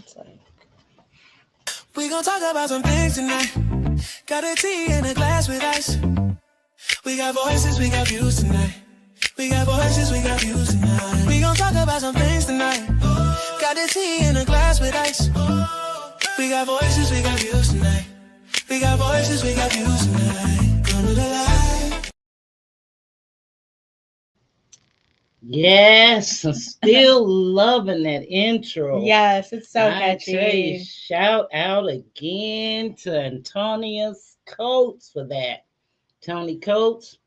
It's like We gon' talk about some things tonight. Got a tea in a glass with ice. We got voices, we got views tonight. We got voices, we got views tonight. We gon' talk about some things tonight. Got a tea in a glass with ice. We got voices, we got views tonight. We got voices, we got views tonight. Come to the light. Yes, I'm still loving that intro. yes, it's so I tell you, catchy. shout out again to Antonius Coates for that. Tony Coates,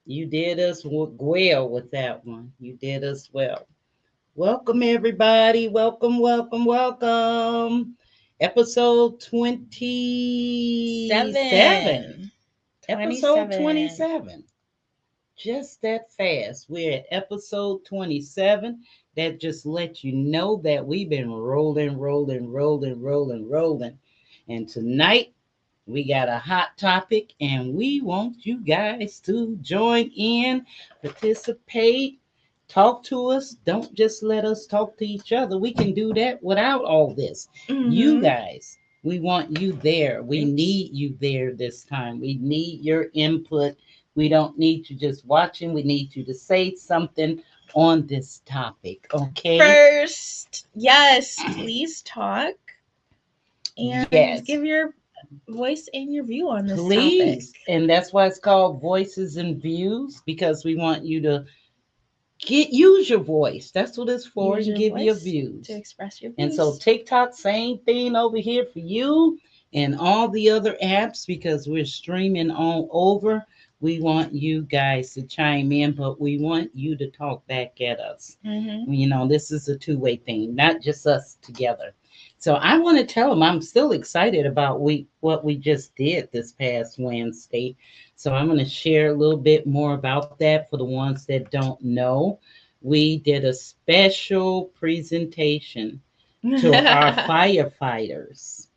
you did us well with that one. You did us well. Welcome, everybody. Welcome, welcome, welcome. Episode 27. Seven. Episode 27. 27. Just that fast. We're at episode 27. That just lets you know that we've been rolling, rolling, rolling, rolling, rolling. And tonight we got a hot topic, and we want you guys to join in, participate, talk to us. Don't just let us talk to each other. We can do that without all this. You Mm-hmm. guys, we want you there. We Oops. need you there this time. We need your input. We don't need you just watching. We need you to say something on this topic, okay? First, yes, please talk and Yes. give your voice and your view on this Please. topic. And that's why it's called Voices and Views, because we want you to use your voice. That's what it's for, Use and your give your voice views. to express your And views. so TikTok, same thing over here for you, and all the other apps, because we're streaming all over. We want you guys to chime in, but we want you to talk back at us. Mm-hmm. You know, this is a two-way thing, not just us together. So I want to tell them I'm still excited about what we just did this past Wednesday. So I'm going to share a little bit more about that for the ones that don't know. We did a special presentation to our firefighters.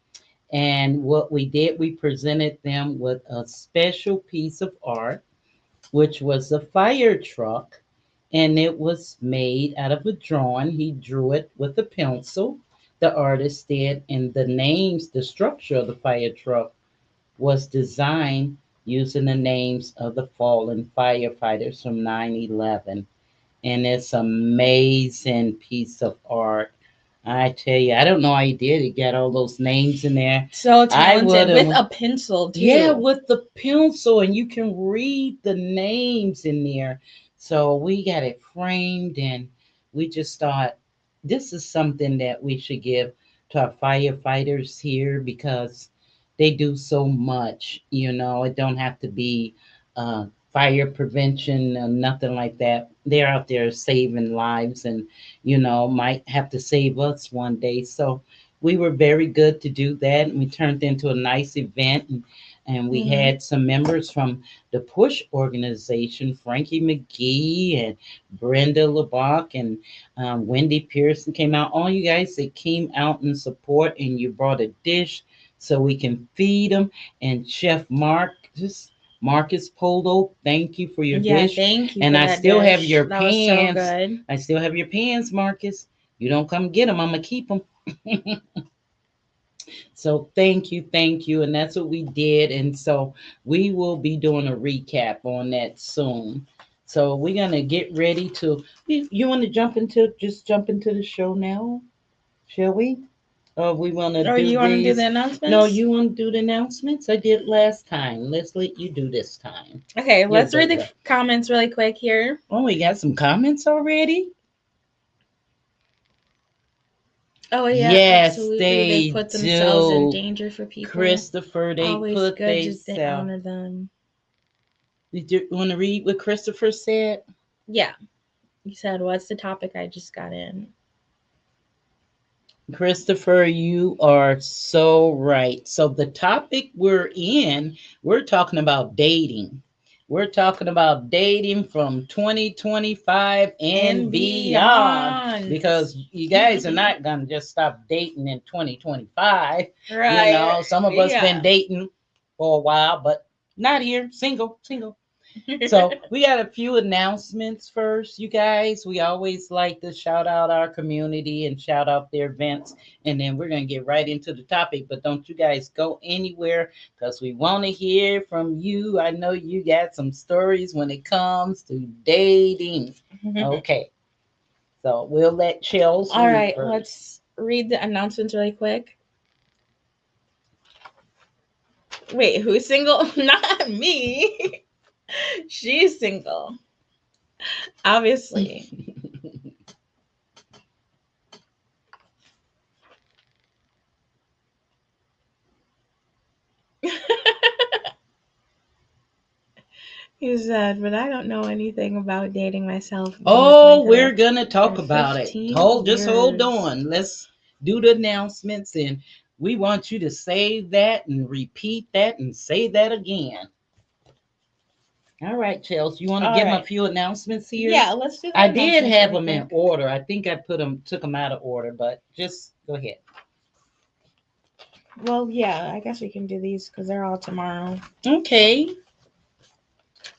And what we did, we presented them with a special piece of art, which was a fire truck. And it was made out of a drawing. He drew it with a pencil, the artist did. And the names, the structure of the fire truck was designed using the names of the fallen firefighters from 9/11. And it's an amazing piece of art. I tell you, I don't know how he did it. Got all those names in there. So I talented would've- with a pencil too. Yeah, with the pencil, and you can read the names in there. So we got it framed, and we just thought this is something that we should give to our firefighters here, because they do so much. You know, it don't have to be fire prevention or nothing like that. They're out there saving lives, and might have to save us one day. So we were very good to do that, and we turned into a nice event. And we Mhm. had some members from the Push organization, Frankie McGee and Brenda LeBach and Wendy Pearson came out. All you guys that came out in support, and you brought a dish so we can feed them. And Chef Marcus Polo, thank you for your Yeah, dish. thank you. And for I that still have dish. your That was so pans. good. I still have your pans, Marcus. You don't come get them, I'm gonna keep them. So thank you, and that's what we did. And so we will be doing a recap on that soon. So we're gonna get ready to. You want to jump into the show now? Shall we? Or we want to Or do you want to do these? the announcements? No, you want to do the announcements? I did last time. Let's let you do this time. Okay, You're let's read the better. comments really quick here. Oh, we got some comments already. Oh yeah, Yes, absolutely. they Put themselves in do. danger for people. Christopher, they Always put good to they honor them. Did you want to read what Christopher said? Yeah. He said, "What's the topic I just got in?" Christopher, you are so right. So the topic we're talking about dating. We're talking about dating from 2025 and beyond, because you guys are not going to just stop dating in 2025. Right. Some of us been dating for a while, but not here, single. So we got a few announcements first, you guys. We always like to shout out our community and shout out their events, and then we're gonna get right into the topic. But don't you guys go anywhere because we want to hear from you. I know you got some stories when it comes to dating. Okay, so we'll let Chels All read right, first. let's read the announcements really quick. Wait, who's single? Not me. She's single. Obviously. He said, but I don't know anything about dating myself. Been with Oh, my we're girl gonna talk for about it. 15 Just hold years. on. Let's do the announcements, and we want you to save that and repeat that and say that again. All right, Chelsea, you want to All give them a right. few announcements here? Yeah, let's do that. I did have them in order. I think I took them out of order, but just go ahead. Well, yeah, I guess we can do these because they're all tomorrow. Okay.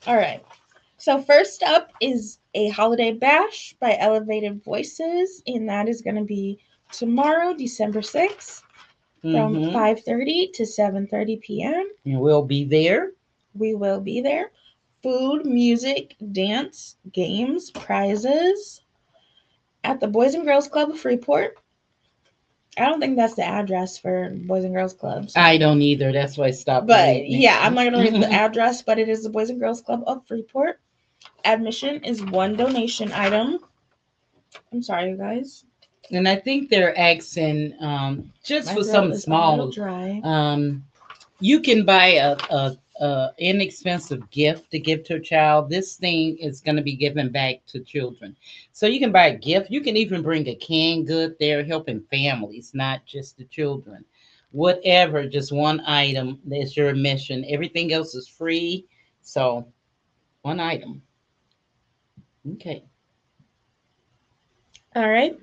All right. So first up is a holiday bash by Elevated Voices, and that is going to be tomorrow, December 6th, from 5:30 to 7:30 p.m. And we'll be there. We will be there. Food, music, dance, games, prizes at the Boys and Girls Club of Freeport. I don't think that's the address for Boys and Girls Club. So. I don't either. That's why I stopped. But yeah, I'm not going to read the address, but it is the Boys and Girls Club of Freeport. Admission is one donation item. I'm sorry, you guys. And I think they're asking just for something small. You can buy a inexpensive gift to give to a child. This thing is going to be given back to children. So you can buy a gift. You can even bring a canned good there, helping families, not just the children. Whatever, just one item is your mission. Everything else is free. So one item. Okay. All right.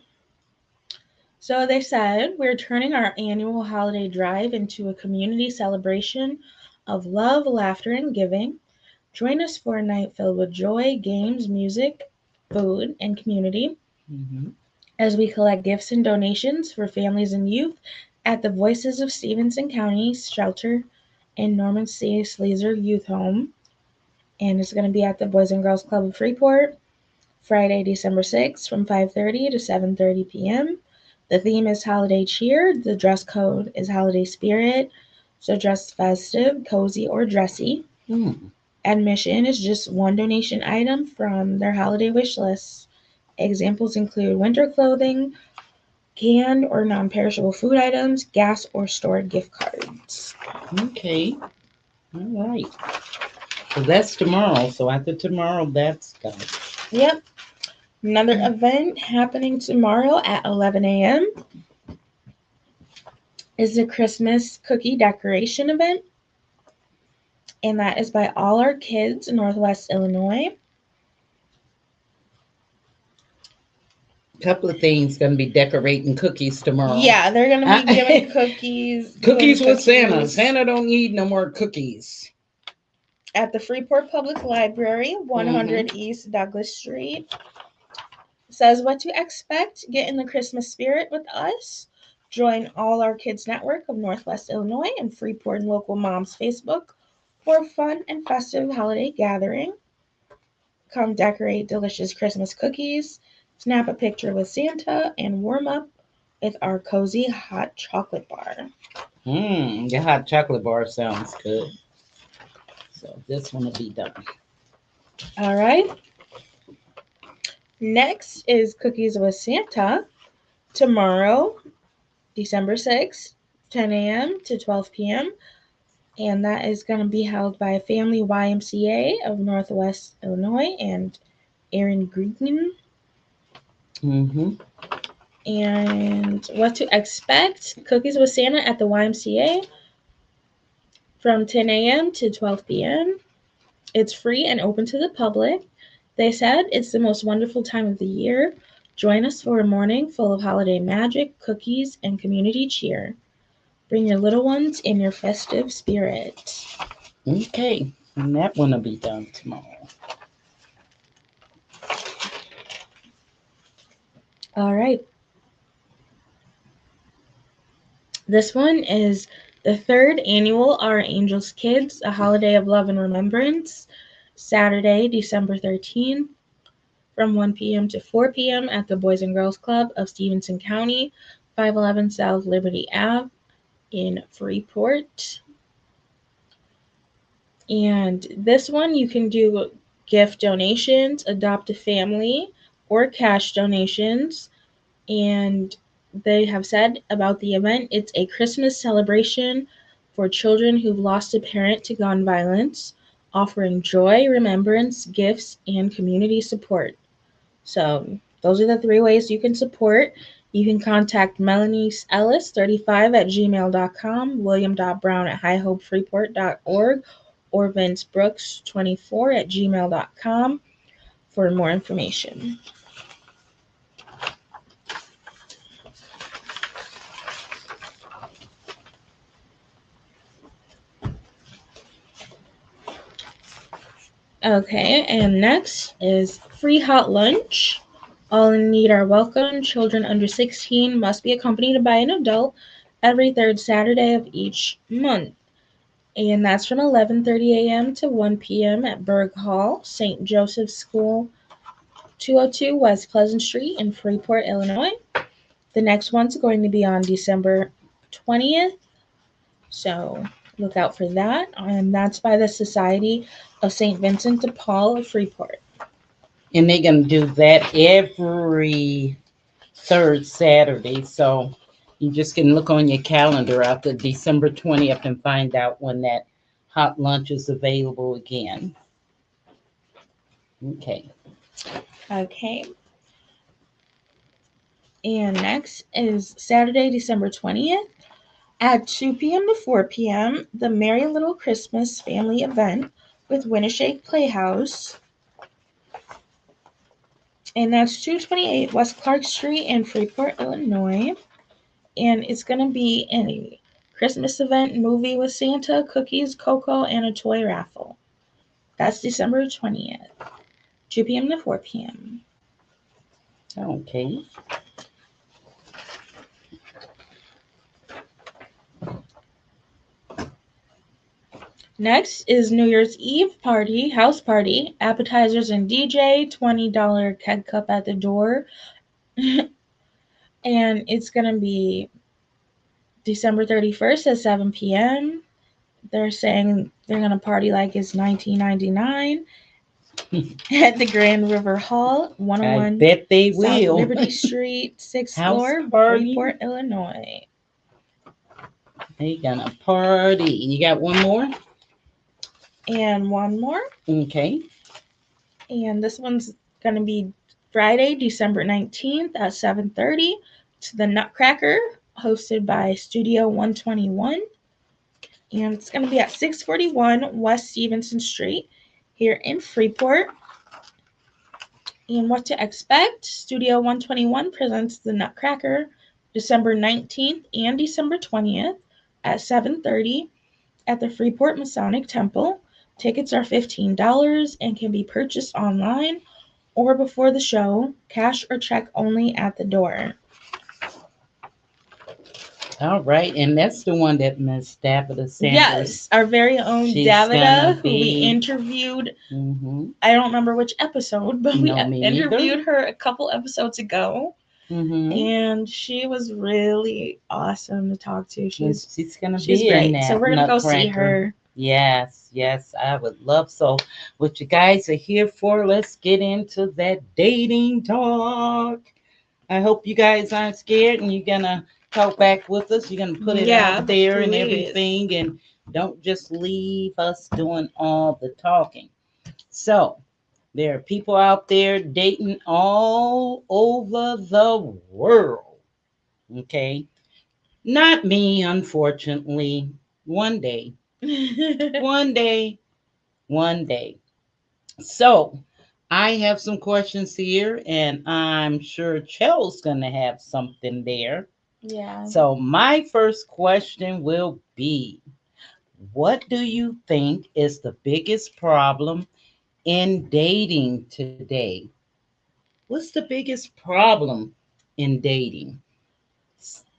So they said we're turning our annual holiday drive into a community celebration of love, laughter, and giving. Join us for a night filled with joy, games, music, food, and community as we collect gifts and donations for families and youth at the Voices of Stevenson County Shelter and Norman C. Sleezer Youth Home. And it's going to be at the Boys and Girls Club of Freeport, Friday, December 6th from 5:30 to 7:30 p.m. The theme is holiday cheer. The dress code is holiday spirit. So dress festive, cozy, or dressy. Admission is just one donation item from their holiday wish list. Examples include winter clothing, canned or non-perishable food items, gas or stored gift cards. Okay. All right. So that's tomorrow. So after tomorrow, that's done. Yep. Another event happening tomorrow at 11 a.m. is the Christmas cookie decoration event. And that is by All Our Kids in Northwest Illinois. Couple of things going to be decorating cookies tomorrow. Yeah, they're going to be giving cookies. Cookies with Santa. Santa don't need no more cookies. At the Freeport Public Library, 100 East Douglas Street. Says what to expect. Get in the Christmas spirit with us. Join All Our Kids Network of Northwest Illinois and Freeport and Local Moms Facebook for a fun and festive holiday gathering. Come decorate delicious Christmas cookies, snap a picture with Santa, and warm up with our cozy hot chocolate bar. The hot chocolate bar sounds good. So this one will be done. All right. Next is Cookies with Santa. Tomorrow, December 6th, 10 a.m. to 12 p.m. And that is going to be held by Family YMCA of Northwest Illinois and Aaron Green. And what to expect. Cookies with Santa at the YMCA from 10 a.m. to 12 p.m. It's free and open to the public. They said it's the most wonderful time of the year. Join us for a morning full of holiday magic, cookies, and community cheer. Bring your little ones in your festive spirit. Okay. And that one will be done tomorrow. All right. This one is the third annual Our Angels Kids, a holiday of love and remembrance, Saturday, December 13th, from 1 p.m. to 4 p.m. at the Boys and Girls Club of Stevenson County, 511 South Liberty Ave in Freeport. And this one you can do gift donations, adopt a family, or cash donations. And they have said about the event, it's a Christmas celebration for children who've lost a parent to gun violence, offering joy, remembrance, gifts, and community support. So those are the three ways you can support. You can contact Melanie Ellis 35 at gmail.com, William.Brown at highhopefreeport.org, or Vince Brooks 24 at gmail.com for more information. Okay, and next is free hot lunch. All in need are welcome. Children under 16 must be accompanied by an adult every third Saturday of each month. And that's from 11:30 a.m. to 1 p.m. at Berg Hall, St. Joseph's School, 202 West Pleasant Street in Freeport, Illinois. The next one's going to be on December 20th, so look out for that. And that's by the Society of St. Vincent de Paul of Freeport. And they're going to do that every third Saturday. So you just can look on your calendar after December 20th and find out when that hot lunch is available again. Okay. Okay. And next is Saturday, December 20th at 2 p.m. to 4 p.m., the Merry Little Christmas family event with Winneshake Playhouse. And that's 228 West Clark Street in Freeport, Illinois. And it's going to be a Christmas event, movie with Santa, cookies, cocoa, and a toy raffle. That's December 20th, 2 p.m. to 4 p.m. Okay. Next is New Year's Eve party, house party, appetizers and DJ, $20 keg cup at the door. And it's going to be December 31st at 7 p.m. They're saying they're going to party like it's 1999 at the Grand River Hall, 101 I bet they South will. Liberty Street, 6th House floor, party. Freeport, Illinois. They gonna party. You got one more? And one more. Okay. And this one's going to be Friday, December 19th at 7:30 to the Nutcracker, hosted by Studio 121. And it's going to be at 641 West Stevenson Street here in Freeport. And what to expect? Studio 121 presents the Nutcracker December 19th and December 20th at 7:30 at the Freeport Masonic Temple. Tickets are $15 and can be purchased online or before the show, cash or check only at the door. All right, and that's the one that Miss Davida Sanders. Yes, our very own She's Davida, gonna who we be- interviewed. Mm-hmm. I don't remember which episode, but we No, me neither. interviewed her a couple episodes ago. Mm-hmm. And she was really awesome to talk to. She's gonna She's be great. in that So we're gonna go see Nutcracker. her. Yes, I would love so. What you guys are here for? Let's get into that dating talk. I hope you guys aren't scared and you're gonna talk back with us. You're gonna put it out there and please. everything, and don't just leave us doing all the talking. So there are people out there dating all over the world. Okay, not me, unfortunately. One day. One day. So I have some questions here, and I'm sure Chel's gonna have something there. Yeah. So my first question will be, What do you think is the biggest problem in dating today? What's the biggest problem in dating?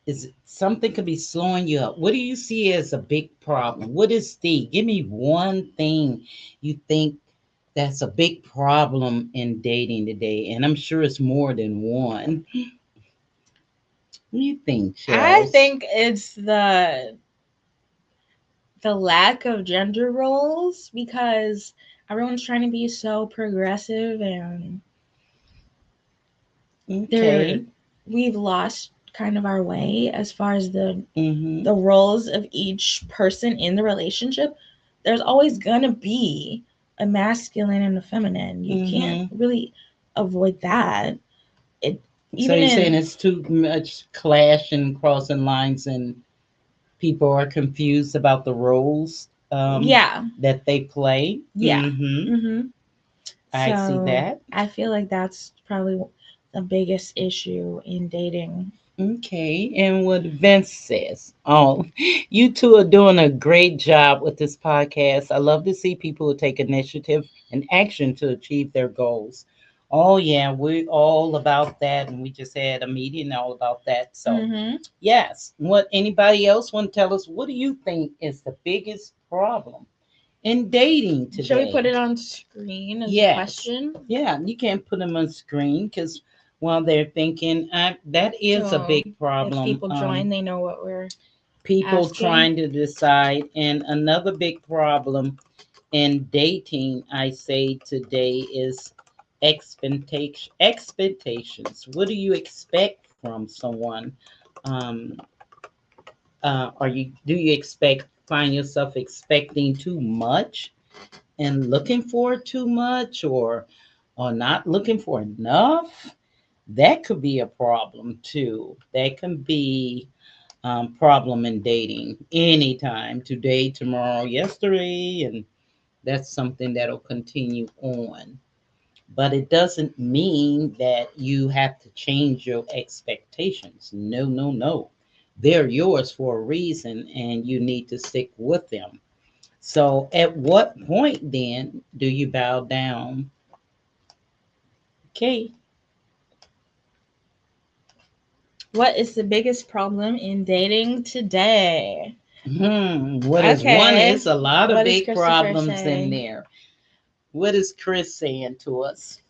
Is it something could be slowing you up? What do you see as a big problem? What is give me one thing you think that's a big problem in dating today? And I'm sure it's more than one. What do you think, I Shells? think it's the lack of gender roles because everyone's trying to be so progressive and there Okay. we've lost kind of our way as far as Mm-hmm. the roles of each person in the relationship. There's always gonna be a masculine and a feminine. You can't Mm-hmm. really avoid that. It So even you're saying in it's too much clash and crossing lines, and people are confused about the roles yeah, that they play. yeah. Mm-hmm. Mhm. I see So that. I feel like that's probably the biggest issue in dating. Okay, and what Vince says. Oh, you two are doing a great job with this podcast. I love to see people who take initiative and action to achieve their goals. Oh, yeah, we're all about that. And we just had a meeting all about that. So, Mhm. yes, what anybody else want to tell us? What do you think is the biggest problem in dating Shall we today? put it on screen as a Yes. question? Yeah, you can't put them on screen because while they're thinking, that is a So big if problem. people join, they know what we're People asking. trying to decide. And another big problem in dating, I say today, is expectations. What do you expect from someone? Um, do you find yourself expecting too much and looking for too much, or not looking for enough? That could be a problem too. That can be problem in dating anytime, today, tomorrow, yesterday, and that's something that'll continue on. But it doesn't mean that you have to change your expectations. No, no, no. They're yours for a reason, and you need to stick with them. So, at what point then do you bow down? Okay. What is the biggest problem in dating today? What is one? Okay. It's a lot of What does big Christopher problems in say? there. What is Chris saying to us?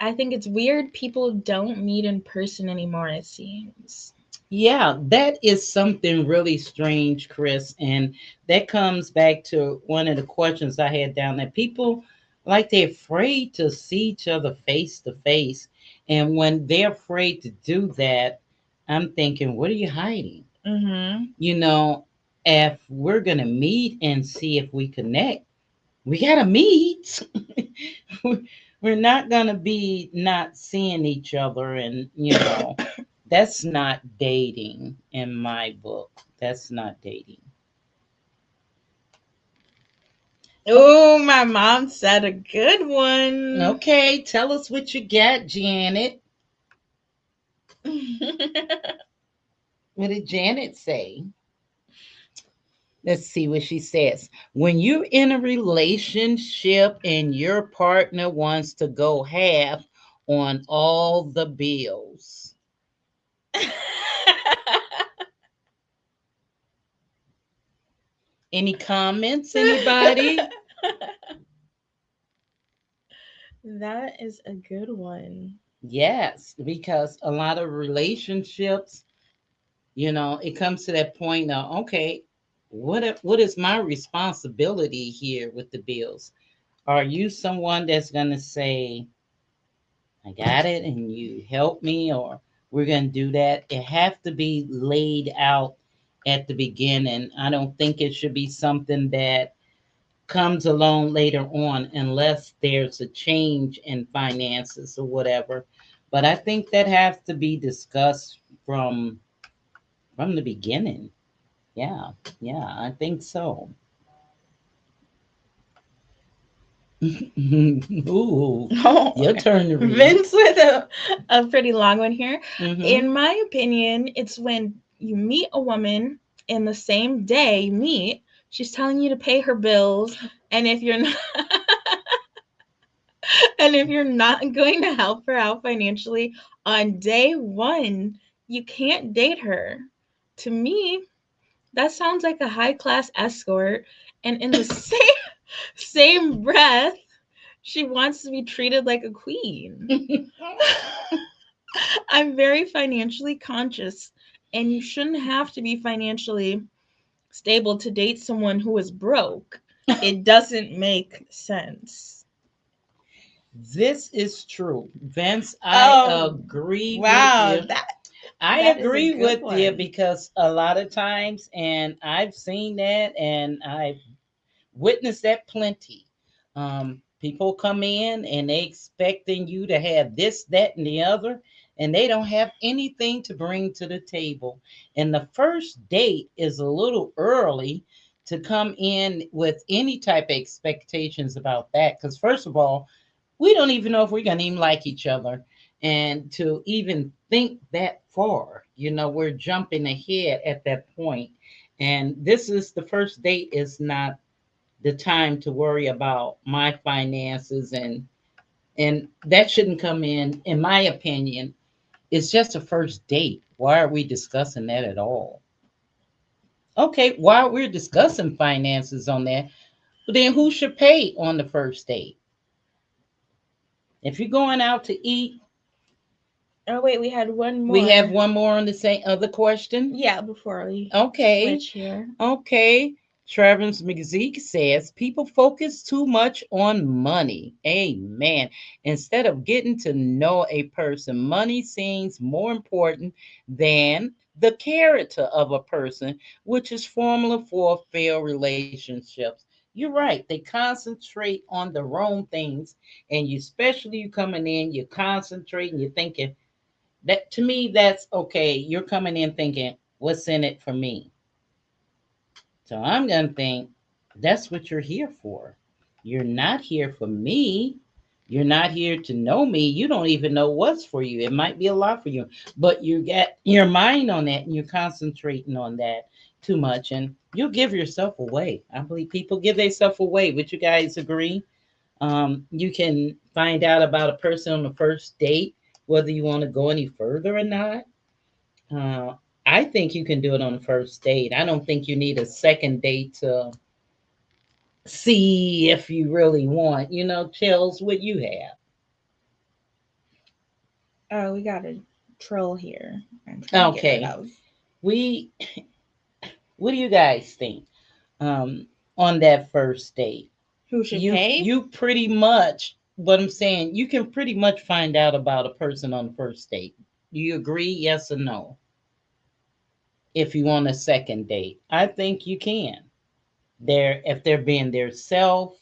I think it's weird people don't meet in person anymore, it seems. Yeah, that is something really strange, Chris. And that comes back to one of the questions I had down there. People, like, they're afraid to see each other face to face. And when they're afraid to do that, I'm thinking, what are you hiding? Mm-hmm. You know, if we're going to meet and see if we connect, we got to meet. We're not going to be not seeing each other. And, that's not dating in my book. That's not dating. Oh, my mom said a good one. Okay, tell us what you got, Janet. What did Janet say? Let's see what she says. When you're in a relationship and your partner wants to go half on all the bills. Any comments, anybody? That is a good one. Yes, because a lot of relationships, it comes to that point of, okay, what is my responsibility here with the bills? Are you someone that's going to say, I got it and you help me, or we're going to do that? It have to be laid out at the beginning. I don't think it should be something that comes along later on unless there's a change in finances or whatever. But I think that has to be discussed from the beginning. Yeah, yeah, I think so. Ooh, Oh, your turn to read. Vince with a pretty long one here. Mm-hmm. In my opinion, it's when you meet a woman in the same day you meet, she's telling you to pay her bills, and if you're not and if you're not going to help her out financially on day one, you can't date her. To me, that sounds like a high class escort, and in the same breath, she wants to be treated like a queen. I'm very financially conscious, and you shouldn't have to be financially stable to date someone who is broke. It doesn't make sense. This is true. Vince, I agree with you. I that is a agree good with you one. because a lot of times, and I've seen that and I've witnessed that plenty. People come in and they expecting you to have this, that, and the other, and they don't have anything to bring to the table. And the first date is a little early to come in with any type of expectations about that. Because first of all, we don't even know if we're gonna even like each other. And to even think that far, we're jumping ahead at that point. And this is the first date is not the time to worry about my finances, and that shouldn't come in my opinion. It's just a first date. Why are we discussing that at all? Okay, while we're discussing finances on that, but then who should pay on the first date? If you're going out to eat, Oh wait, we had one more. we have one more on the same other question. Yeah, before we Okay. switch here. Okay. Travis McZeek says people focus too much on money. Amen. Instead of getting to know a person, money seems more important than the character of a person, which is formula for failed relationships. You're right. They concentrate on the wrong things, and especially you coming in, you're concentrating, you're thinking that to me, that's okay. You're coming in thinking, what's in it for me? So I'm going to think that's what you're here for. You're not here for me. You're not here to know me. You don't even know what's for you. It might be a lot for you, but you get your mind on that and you're concentrating on that too much, and you'll give yourself away. I believe people give themselves away. Would you guys agree? You can find out about a person on the first date, whether you want to go any further or not. Uh, I think you can do it on the first date. I don't think you need a second date to see if you really want. Chills, what you have. Oh, we got a troll here. I'm trying to get rid Okay. of. We, what do you guys think on that first date? Who should You pay? you pretty much what I'm saying. You can pretty much find out about a person on the first date. Do you agree? Yes or no? If you want a second date, I think you can. If they're being their self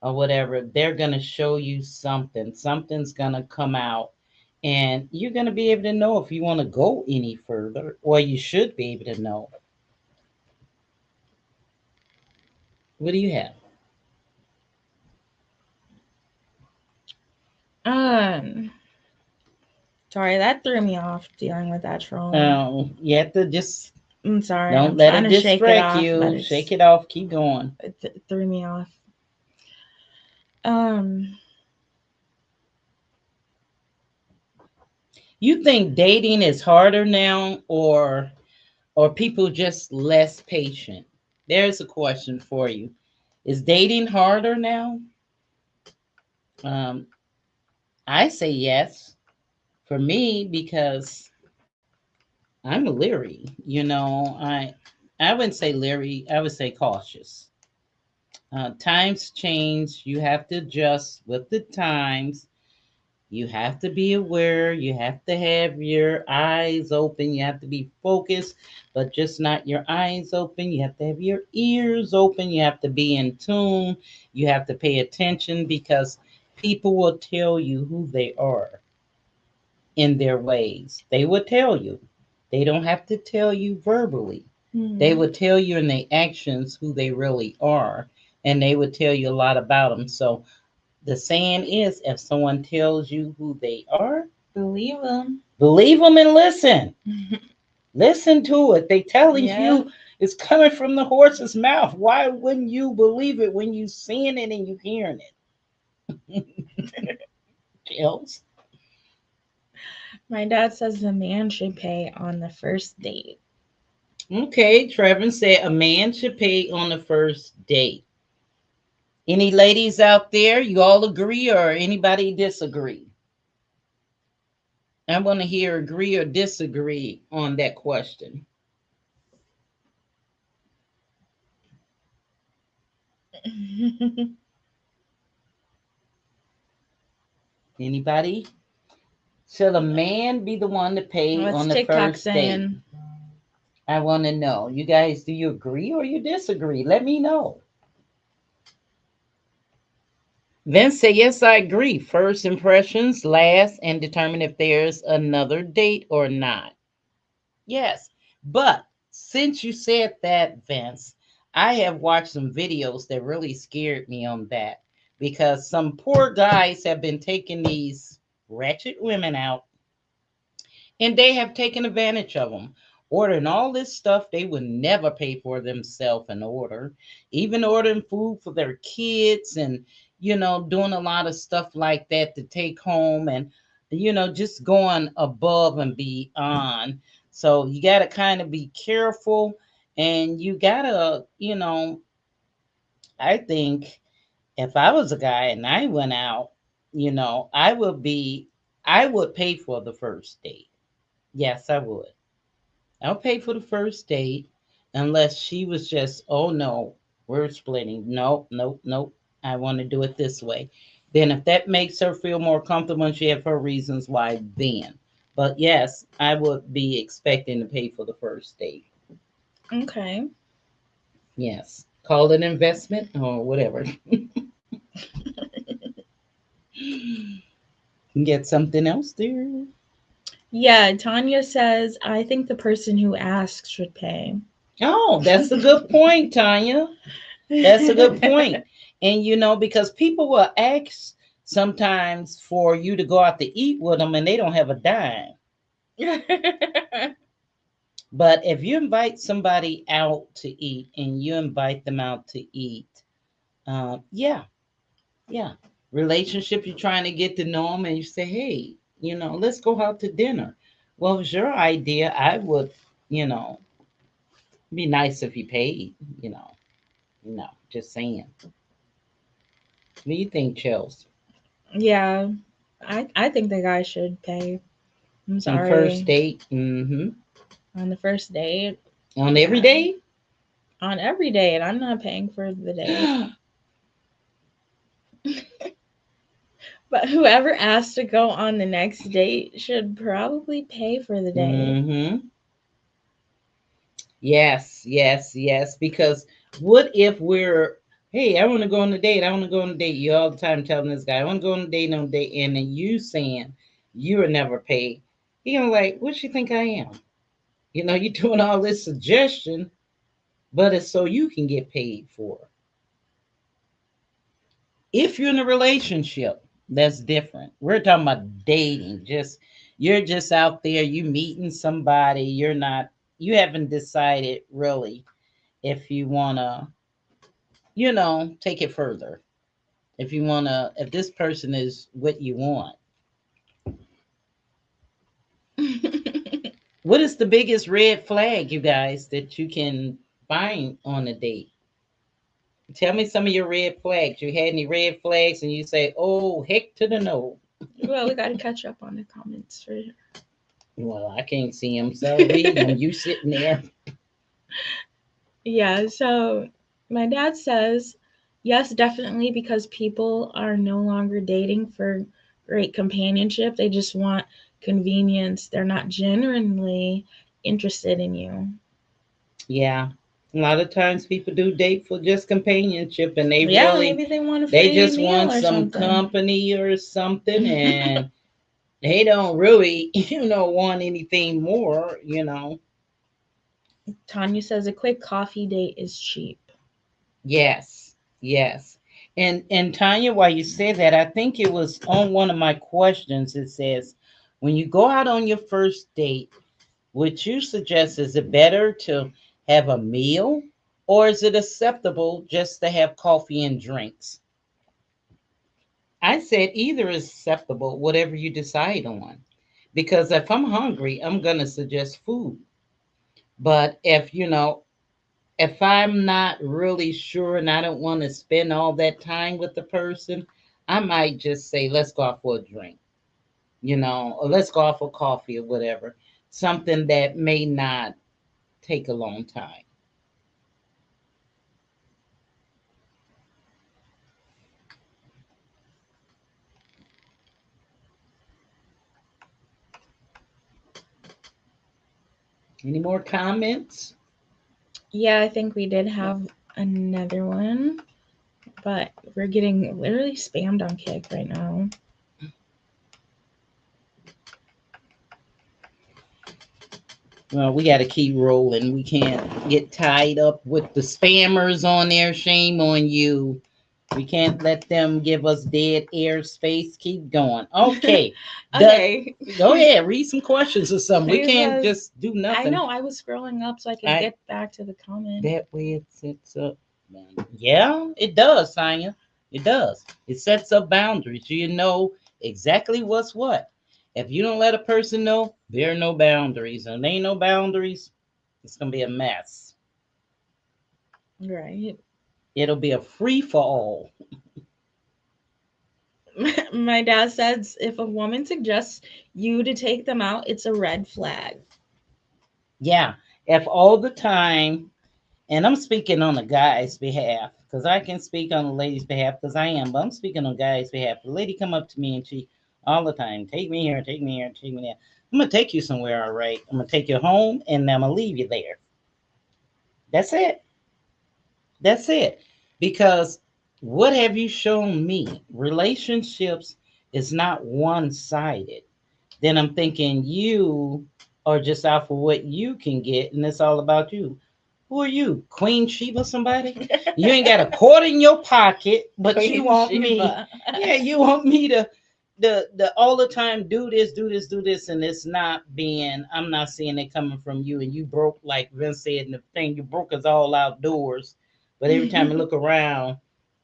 or whatever, they're gonna show you something. Something's gonna come out, and you're gonna be able to know if you want to go any further, or you should be able to know. What do you have? Um, sorry, that threw me off dealing with that troll. You have to just I'm sorry. don't I'm let trying it to shake it distract off, but you. Shake it off. Keep going. it threw me off. Um, You think dating is harder now, or people just less patient? There's a question for you. Is dating harder now? Um, I say yes for me because I'm leery. I wouldn't say leery. I would say cautious. Times change. You have to adjust with the times. You have to be aware. You have to have your eyes open. You have to be focused, but just not your eyes open. You have to have your ears open. You have to be in tune. You have to pay attention because people will tell you who they are in their ways. They will tell you. They don't have to tell you verbally. They would tell you in their actions who they really are, and they would tell you a lot about them. So the saying is, if someone tells you who they are, believe them. believe them and listen. Listen to it. They telling Yeah. It's coming from the horse's mouth. Why wouldn't you believe it when you seeing it and you hearing it? Else. My dad says the man should pay on the first date. Okay, Trevor said a man should pay on the first date. Any ladies out there, you all agree or anybody disagree? I want to hear agree or disagree on that question. Anybody? Should a man be the one to pay What's on the TikTok first date? saying? I want to know. You guys, do you agree or you disagree? Let me know. Vince say, yes, I agree. First impressions last and determine if there's another date or not. Yes. But since you said that, Vince, I have watched some videos that really scared me on that because some poor guys have been taking these wretched women out and they have taken advantage of them, ordering all this stuff they would never pay for themselves and order, even ordering food for their kids and, doing a lot of stuff like that to take home and, just going above and beyond. So you got to kind of be careful and you got to, I think if I was a guy and I went out, I would pay for the first date. Yes, I would. I'll pay for the first date unless she was just, oh no, we're splitting. Nope, nope, nope. I want to do it this way. Then if that makes her feel more comfortable and she have her reasons why, then. But yes, I would be expecting to pay for the first date. Okay. Yes. Call it investment or whatever. Get something else there. Yeah, Tanya says, I think the person who asks should pay. Oh, that's a good point, Tanya. That's a good point. And because people will ask sometimes for you to go out to eat with them and they don't have a dime. But if you invite somebody out to eat and you invite them out to eat, yeah. Relationship, you're trying to get to know them and you say, hey, let's go out to dinner. Well, if it's your idea, I would, be nice if you paid, No, just saying. What do you think, Chels? Yeah, I think the guy should pay. I'm On sorry. first date? Mm-hmm. On the first date. On every day? On every date. I'm not paying for the date. But whoever asks to go on the next date should probably pay for the date. Mm-hmm. Yes. Because what if hey, I want to go on a date. I want to go on a date. You all the time telling this guy, I want to go on a date, and then you saying you will never pay. He gonna like, what you think I am? You're doing all this suggestion, but it's so you can get paid for. If you're in a relationship, that's different. We're talking about dating. You're just out there, you meeting somebody, you haven't decided really if you wanna, take it further. If this person is what you want. What is the biggest red flag, you guys, that you can find on a date? Tell me some of your red flags. You had any red flags and you say, oh, heck to the no. Well, we got to catch up on the comments for sure. Well, I can't see them, so read them. You sitting there. Yeah, so my dad says, yes, definitely, because people are no longer dating for great companionship. They just want convenience. They're not genuinely interested in you. Yeah. A lot of times people do date for just companionship and they maybe they want a free just meal want or some something. company or something and they don't really, want anything more. Tanya says a quick coffee date is cheap. Yes. And Tanya, while you say that, I think it was on one of my questions. It says, when you go out on your first date, what you suggest, is it better to have a meal, or is it acceptable just to have coffee and drinks? I said either is acceptable, whatever you decide on. Because if I'm hungry, I'm going to suggest food. But if I'm not really sure and I don't want to spend all that time with the person, I might just say, let's go out for a drink, or let's go out for coffee or whatever. Something that may not take a long time. Any more comments? Yeah, I think we did have another one, but we're getting literally spammed on Kick right now. Well, we got to keep rolling. We can't get tied up with the spammers on there. Shame on you. We can't let them give us dead air space. Keep going. Okay. Okay. Go ahead. Read some questions or something. We It can't says- just do nothing. I know. I was scrolling up so I could get back to the comment. That way it sets up. Yeah, it does, Sonya. It does. It sets up boundaries. You know exactly what's what. If you don't let a person know, there are no boundaries. And there ain't no boundaries, it's going to be a mess. Right. It'll be a free for all. My dad says if a woman suggests you to take them out, it's a red flag. Yeah. If all the time, and I'm speaking on the guy's behalf, because I can speak on the lady's behalf because I am, but I'm speaking on the guy's behalf. The lady come up to me and she all the time, take me here, take me here, take me there. I'm going to take you somewhere, all right? I'm going to take you home and I'm going to leave you there. That's it. That's it. Because what have you shown me? Relationships is not one-sided. Then I'm thinking you are just out for what you can get, and it's all about you. Who are you, Queen Sheba? Somebody? You ain't got a quarter in your pocket, but Queen you want Sheba. me. Yeah, you want me to the all the time do this, do this, do this, and it's not being. I'm not seeing it coming from you, and you broke like Vince said in the thing. You broke us all outdoors, but every time I look around,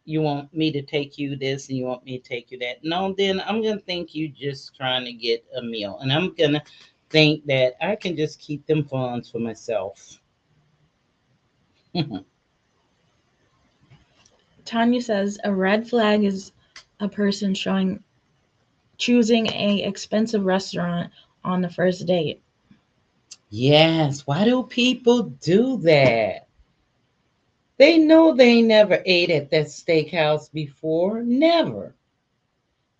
you want me to take you this, and you want me to take you that. No, then I'm gonna think you just trying to get a meal, and I'm gonna think that I can just keep them funds for myself. Tanya says a red flag is a person choosing a expensive restaurant on the first date. Yes, why do people do that? They know they never ate at that steakhouse before, never.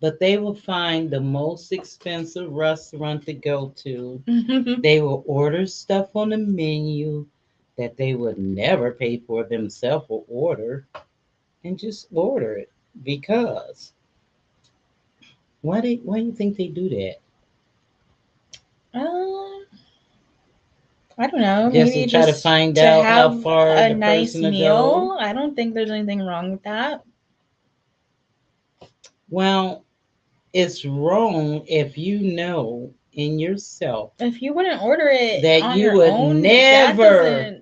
But they will find the most expensive restaurant to go to. They will order stuff on the menu that they would never pay for themselves or order and just order it because why do you think they do that? I don't know. Just Maybe to try to just find to out how have far a the nice person to meal. go. I don't think there's anything wrong with that. Well, it's wrong if you know in yourself If you wouldn't order it that on you your would own, never.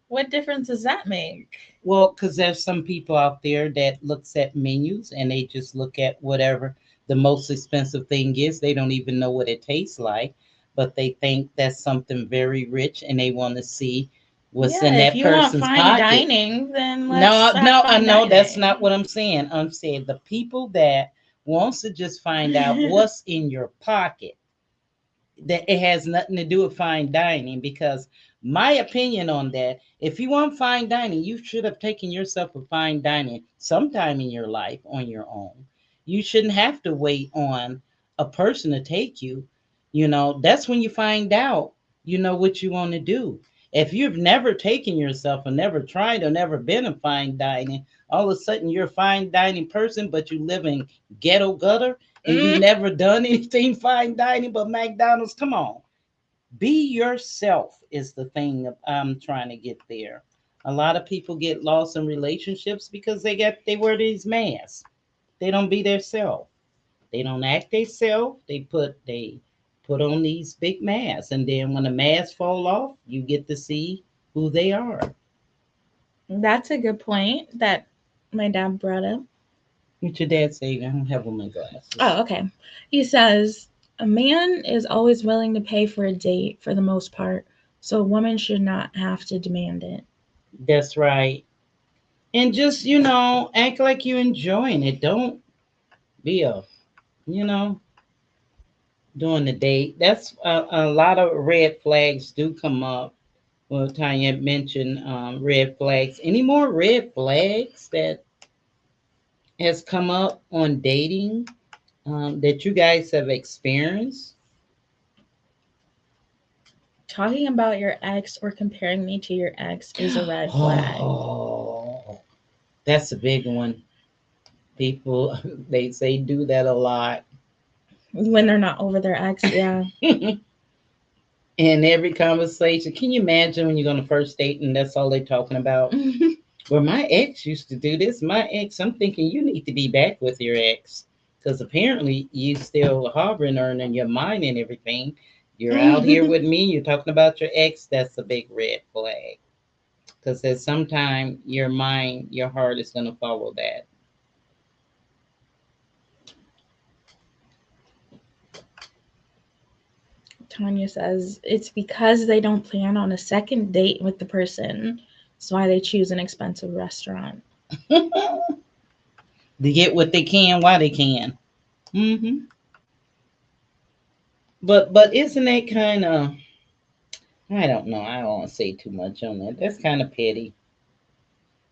What difference does that make? Well, because there's some people out there that looks at menus and they just look at whatever the most expensive thing is. They don't even know what it tastes like, but they think that's something very rich and they want to see what's in if that you want person's fine pocket. dining, then No, let's have no, fine no, that's dining. not what I'm saying. I'm saying the people that wants to just find out what's in your pocket, that it has nothing to do with fine dining. Because my opinion on that, if you want fine dining, you should have taken yourself a fine dining sometime in your life on your own. You shouldn't have to wait on a person to take you. That's when you find out, what you want to do. If you've never taken yourself or never tried or never been in fine dining, all of a sudden you're a fine dining person, but you live in ghetto gutter and you never done anything fine dining but McDonald's. Come on. Be yourself is the thing I'm trying to get there. A lot of people get lost in relationships because they wear these masks. They don't be their self. They don't act their self. They put on these big masks. And then when the masks fall off, you get to see who they are. That's a good point that my dad brought up. What your dad say? I don't have on my glasses. Oh, okay. He says a man is always willing to pay for a date for the most part, so a woman should not have to demand it. That's right. And just, act like you're enjoying it. Don't be you know, during the date. That's a lot of red flags do come up. Well, Tanya mentioned red flags. Any more red flags that has come up on dating that you guys have experienced? Talking about your ex or comparing me to your ex is a red flag. Oh, that's a big one. People, they say do that a lot. When they're not over their ex, yeah. In every conversation, can you imagine when you're on a first date and that's all they're talking about? Well, my ex used to do this. My ex, I'm thinking you need to be back with your ex because apparently you still harboring her in your mind and everything. You're out here with me. You're talking about your ex. That's a big red flag because at some time your mind, your heart is going to follow that. Tanya says it's because they don't plan on a second date with the person. That's why they choose an expensive restaurant. They get what they can while they can. But isn't that kind of, I don't know. I don't want to say too much on that. That's kind of petty.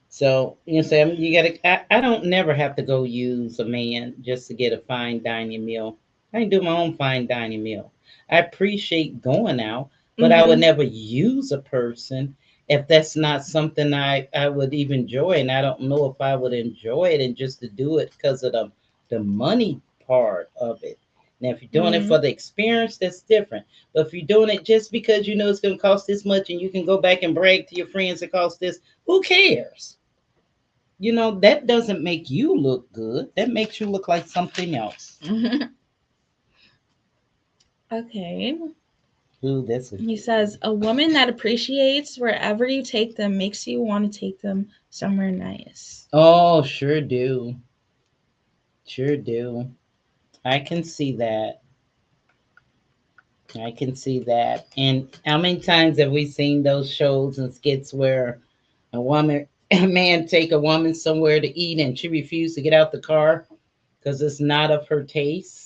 So say you gotta. I don't never have to go use a man just to get a fine dining meal. I can do my own fine dining meal. I appreciate going out, but I would never use a person if that's not something I would even enjoy, and I don't know if I would enjoy it, and just to do it because of the money part of it. Now, if you're doing it for the experience, that's different. But if you're doing it just because you know it's going to cost this much, and you can go back and brag to your friends it costs this, who cares? That doesn't make you look good. That makes you look like something else. Okay. Ooh, He says a woman that appreciates wherever you take them makes you want to take them somewhere nice. Oh, sure do. Sure do. I can see that. I can see that. And how many times have we seen those shows and skits where a man take a woman somewhere to eat and she refused to get out the car because it's not of her taste?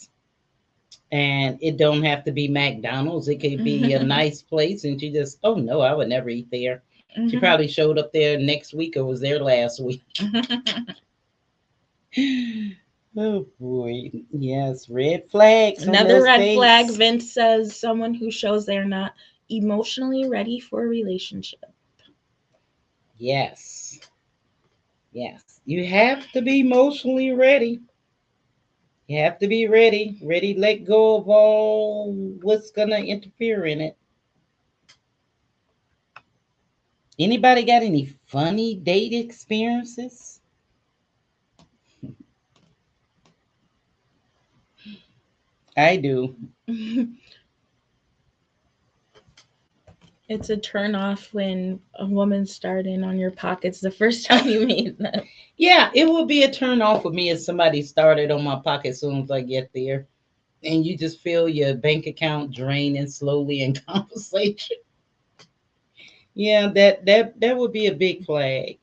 And it don't have to be McDonald's. It could be a nice place. And she just, oh no, I would never eat there. She probably showed up there next week or was there last week. Oh boy. Yes, red flags. Another red flag, Vince says someone who shows they're not emotionally ready for a relationship. Yes. Yes. You have to be emotionally ready. You have to be ready. Ready to let go of all what's gonna interfere in it. Anybody got any funny date experiences? I do. It's a turn off when a woman's starting on your pockets the first time you meet them. Yeah, it will be a turn off for me if somebody started on my pocket as soon as I get there. And you just feel your bank account draining slowly in conversation. Yeah, that would be a big flag.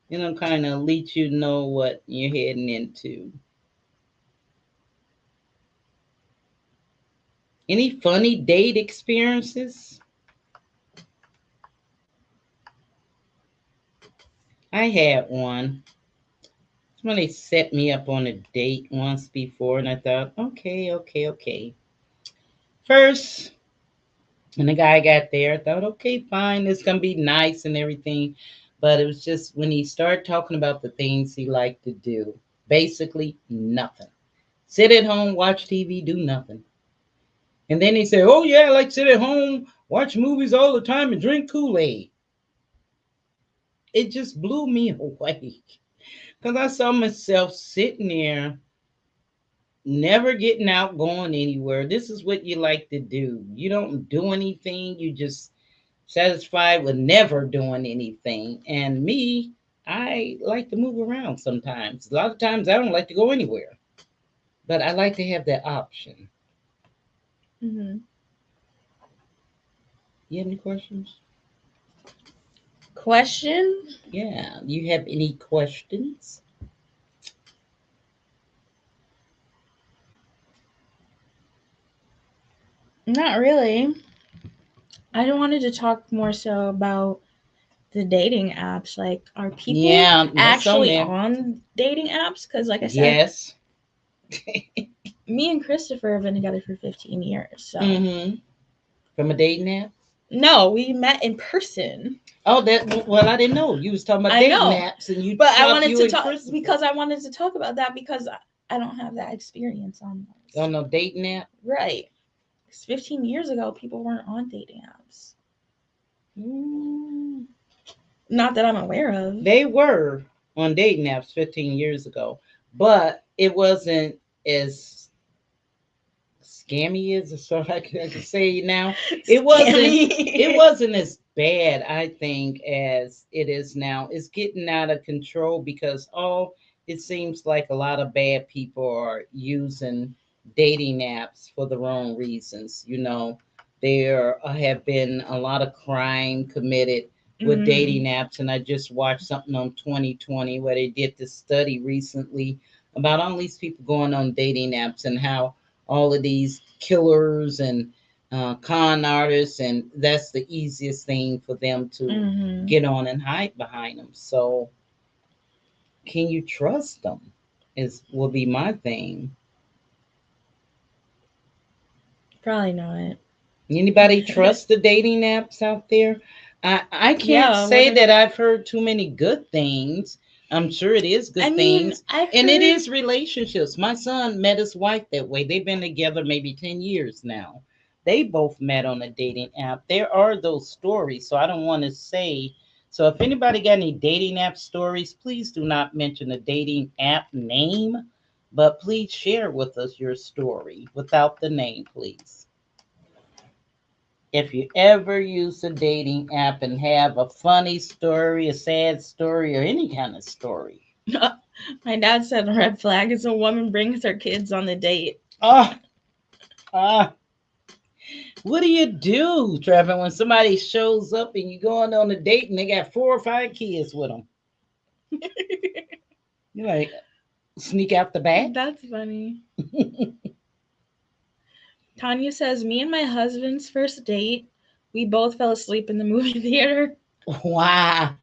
Kind of let you know what you're heading into. Any funny date experiences? I had one. Somebody set me up on a date once before, and I thought, okay. First, when the guy got there, I thought, okay, fine, it's gonna be nice and everything. But it was just when he started talking about the things he liked to do, basically nothing. Sit at home, watch TV, do nothing. And then he said, oh yeah, I like to sit at home, watch movies all the time, and drink Kool-Aid. It just blew me away. Because I saw myself sitting there never getting out, going anywhere. This is what you like to do. You don't do anything. You just satisfied with never doing anything. And me, I like to move around sometimes. A lot of times I don't like to go anywhere, but I like to have that option. Hmm. You have any questions? Question? Yeah. You have any questions? Not really. I wanted to talk more so about the dating apps. Like, are people Yeah, that's on actually there. on dating apps? Because, like I said, Yes. me and Christopher have been together for 15 years. So, Mm-hmm. From a dating app? no, we met in person. Oh, that well, I didn't know. You was talking about I dating know, apps and you but I talk wanted you to and talk Christopher. because I wanted to talk about that because I don't have that experience on Oh those. no, dating app. Right. 'Cause 15 years ago, people weren't on dating apps. Mm, Not that I'm aware of. they were on dating apps 15 years ago, but it wasn't as scammy as so I can say now. It wasn't. It Scammy. wasn't as bad, I think, as it is now. It's getting out of control because it seems like a lot of bad people are using dating apps for the wrong reasons. There have been a lot of crime committed with Mhm. dating apps, and I just watched something on 2020 where they did this study recently about all these people going on dating apps and how all of these killers and con artists, and that's the easiest thing for them to Mhm. get on and hide behind them. So, can you trust them? Is will be my thing. Probably not. Anybody trust the dating apps out there? I can't Yeah, what say are that I've heard too many good things. I'm sure it is I good mean, things. I've And it heard is relationships. My son met his wife that way. They've been together maybe 10 years now. They both met on a dating app. There are those stories. So I don't want to say. So if anybody got any dating app stories, please do not mention the dating app name, but please share with us your story without the name, please. If you ever use a dating app and have a funny story, a sad story, or any kind of story. my dad said a red flag is a woman brings her kids on the date. Oh, ah, what do, Trevor, when somebody shows up and you going on a date and they got 4 or 5 kids with them? You like sneak out the back? That's funny. Tanya says, me and my husband's first date, we both fell asleep in the movie theater. Wow.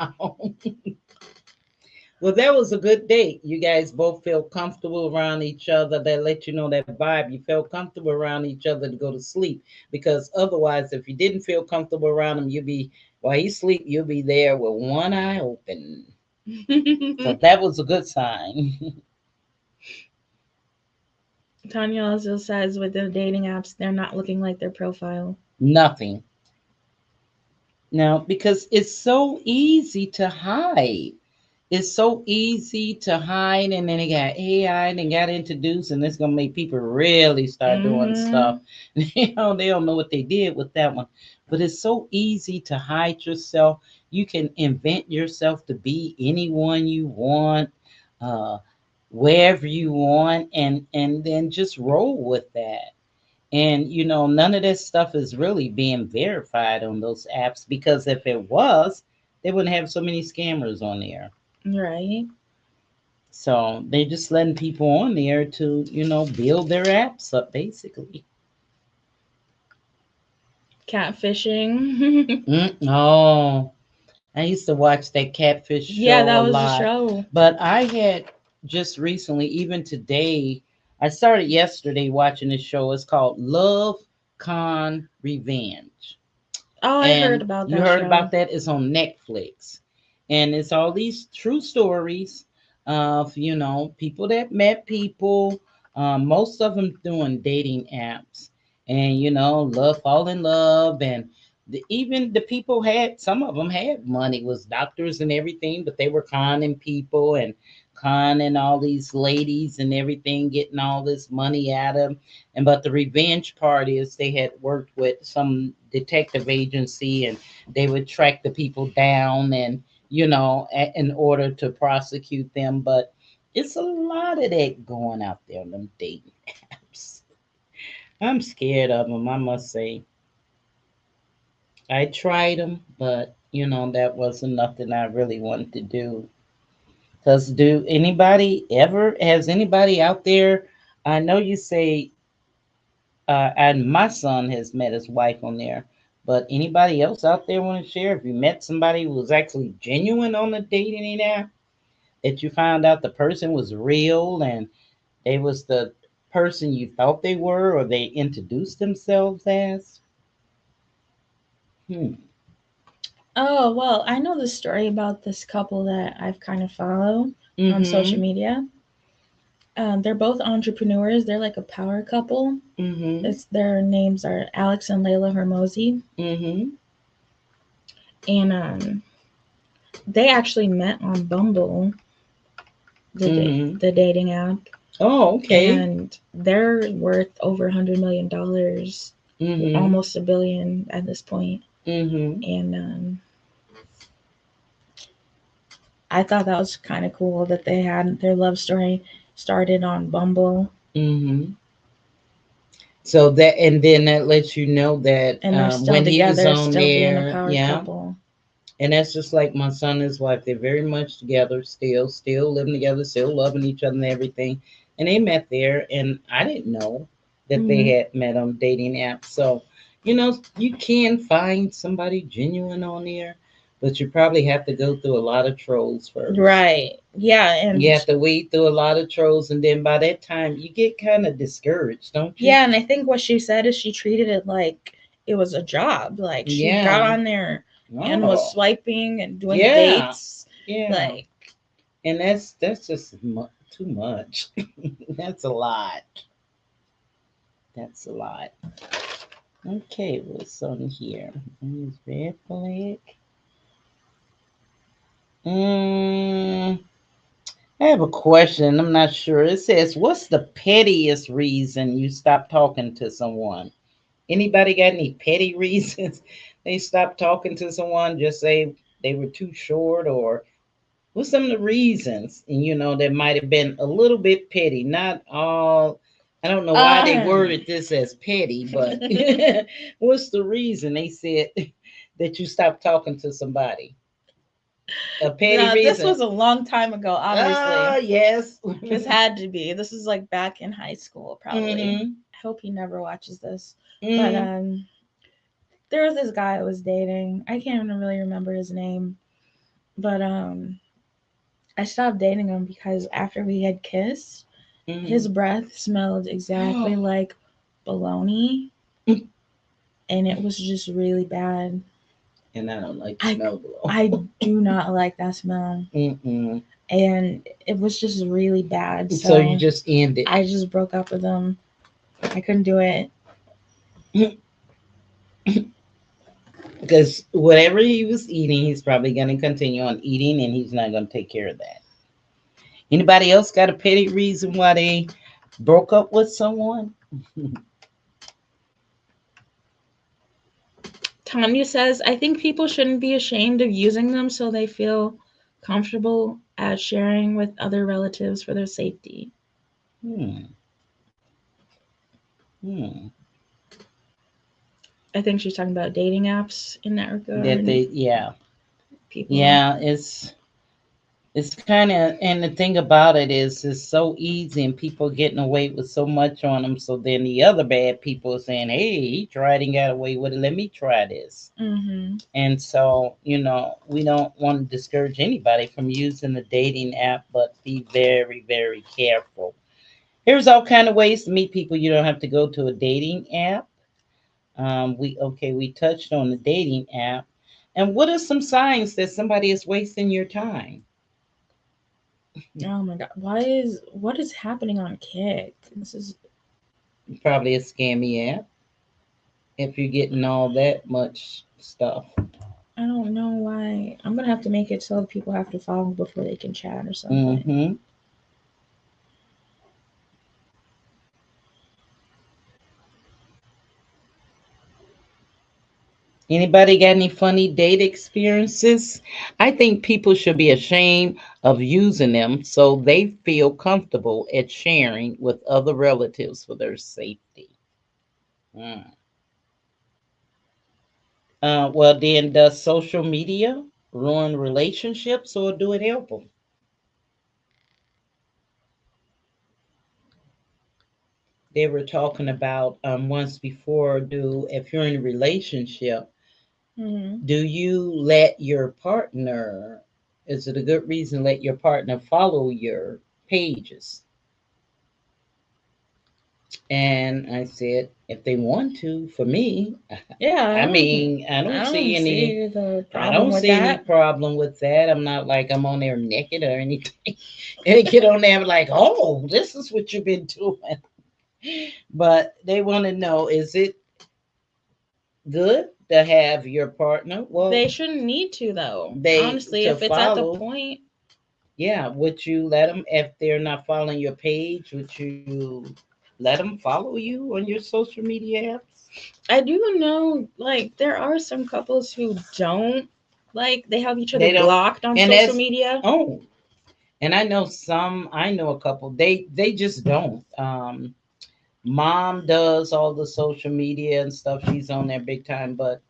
Well, that was a good date. You guys both felt comfortable around each other. That let you know that vibe. You felt comfortable around each other to go to sleep. Because otherwise, if you didn't feel comfortable around him, while he sleep, you'll be there with one eye open. So that was a good sign. Tanya also says with the dating apps, they're not looking like their profile. Nothing. Now, because it's so easy to hide. It's so easy to hide, and then they got AI and they got introduced, and it's gonna make people really start doing Mm-hmm. stuff. They don't know what they did with that one, but it's so easy to hide yourself. You can invent yourself to be anyone you want, uh, wherever you want, and then just roll with that. And none of this stuff is really being verified on those apps because if it was, they wouldn't have so many scammers on there. Right. So they're just letting people on there to, build their apps up basically. Catfishing. Oh, I used to watch that catfish Yeah, show that a was a lot. show. But I had just recently, even today, I started yesterday watching this show. It's called Love Con Revenge. Oh, I heard And about you that heard show. about that? It's on Netflix. And it's all these true stories of, people that met people, most of them doing dating apps. And, fall in love. And even the people had, some of them had money, was doctors and everything, but they were conning people and conning all these ladies and everything, getting all this money out of them. And but the revenge part is they had worked with some detective agency and they would track the people down and in order to prosecute them. But it's a lot of that going out there on them dating apps. I'm scared of them, I must say. I tried them, but that wasn't nothing I really wanted to do. Cause do anybody ever has anybody out there? I know you say, and my son has met his wife on there, but anybody else out there want to share? If you met somebody who was actually genuine on the dating app, that you found out the person was real and they was the person you thought they were, or they introduced themselves as. Hmm. Oh, well, I know the story about this couple that I've kind of followed on social Mm-hmm. media. They're both entrepreneurs. They're like a power couple. Mm-hmm. Their names are Alex and Layla Hermosi, Mm-hmm. and they actually met on Bumble, Mm-hmm. the dating app, Oh, okay. and they're worth over $100 million, Mm-hmm. almost $1 billion at this point. Mm-hmm. And I thought that was kind of cool that they had their love story started on Bumble, Mm-hmm. So that, and then that lets you know that and they're still when he was together, on still being a there, power yeah. couple. And that's just like my son and his wife. They're very much together, still living together, still loving each other and everything. And they met there, and I didn't know that they Hmm. had met on dating apps. So, you can find somebody genuine on there, but you probably have to go through a lot of trolls first. Right. Yeah, You and have to weed through a lot of trolls, and then by that time, you get kind of discouraged, don't you? yeah, and I think what she said is she treated it like it was a job. Like she got Yeah. on there and was Oh, swiping and doing yeah, dates. yeah. Like, And that's just too much. That's a lot. That's a lot. Okay, what's on here? Is red flag? Mm, I have a question. I'm not sure. It says, "What's the pettiest reason you stop talking to someone?" Anybody got any petty reasons they stopped talking to someone? Just say they were too short, or what's some of the reasons? And that might have been a little bit petty. Not all. I don't know why they um, worded this as petty, but what's the reason they said that you stopped talking to somebody? A petty no, this reason. was a long time ago, Ah, obviously. yes. This had to be. This is like back in high school, probably. Mm-hmm. I hope he never watches this. But Mm-hmm. there was this guy I was dating. I can't even really remember his name. But I stopped dating him because after we had kissed, his breath smelled exactly Mm-hmm. like bologna, and it was just really bad. And I don't like the I smell below. I do not like that smell, Mm-mm. and it was just really bad. So you So just end it. I just broke up with him. I couldn't do it. Because whatever he was eating, he's probably going to continue on eating, and he's not going to take care of that. Anybody else got a petty reason why they broke up with someone? Tanya says, I think people shouldn't be ashamed of using them so they feel comfortable at sharing with other relatives for their safety. Hmm. Hmm. I think she's talking about dating apps in that That regard. they, yeah, People. yeah. It's kind of, and the thing about it is, it's so easy, and people getting away with so much on them. So then the other bad people are saying, "Hey, he tried and got away with it. Let me try this." Mm-hmm. And so, we don't want to discourage anybody from using the dating app, but be very, very careful. Here's all kind of ways to meet people. You don't have to go to a dating app. We touched on the dating app. And what are some signs that somebody is wasting your time? Oh my god. What is happening on Kick? This is Probably a scammy app. if you're getting all that much stuff. I don't know why. I'm gonna have to make it so people have to follow before they can chat or something. Mm-hmm. Anybody got any funny date experiences? I think people should be ashamed of using them so they feel comfortable at sharing with other relatives for their safety. Mm. Well, then, does social media ruin relationships or do it help them? They were talking about once before. Do if you're in a relationship, Hmm. do you let your partner? Is it a good reason to let your partner follow your pages? And I said, if they want to, for me, Yeah, I mean, I don't see the I problem don't with see any that. problem with that. I'm not like I'm on there naked or anything. And they get on there and like, oh, this is what you've been doing. But they want to know, is it good to have your partner? Well, They shouldn't need to though. they Honestly, to if it's at the follow. point, Yeah, would you let them if they're not following your page? Would you let them follow you on your social media apps? I do know like there are some couples who don't like they have each other They don't, blocked on and social that's media. oh, and I know some. I know a couple. They just don't. Mom does all the social media and stuff. She's on there big time, but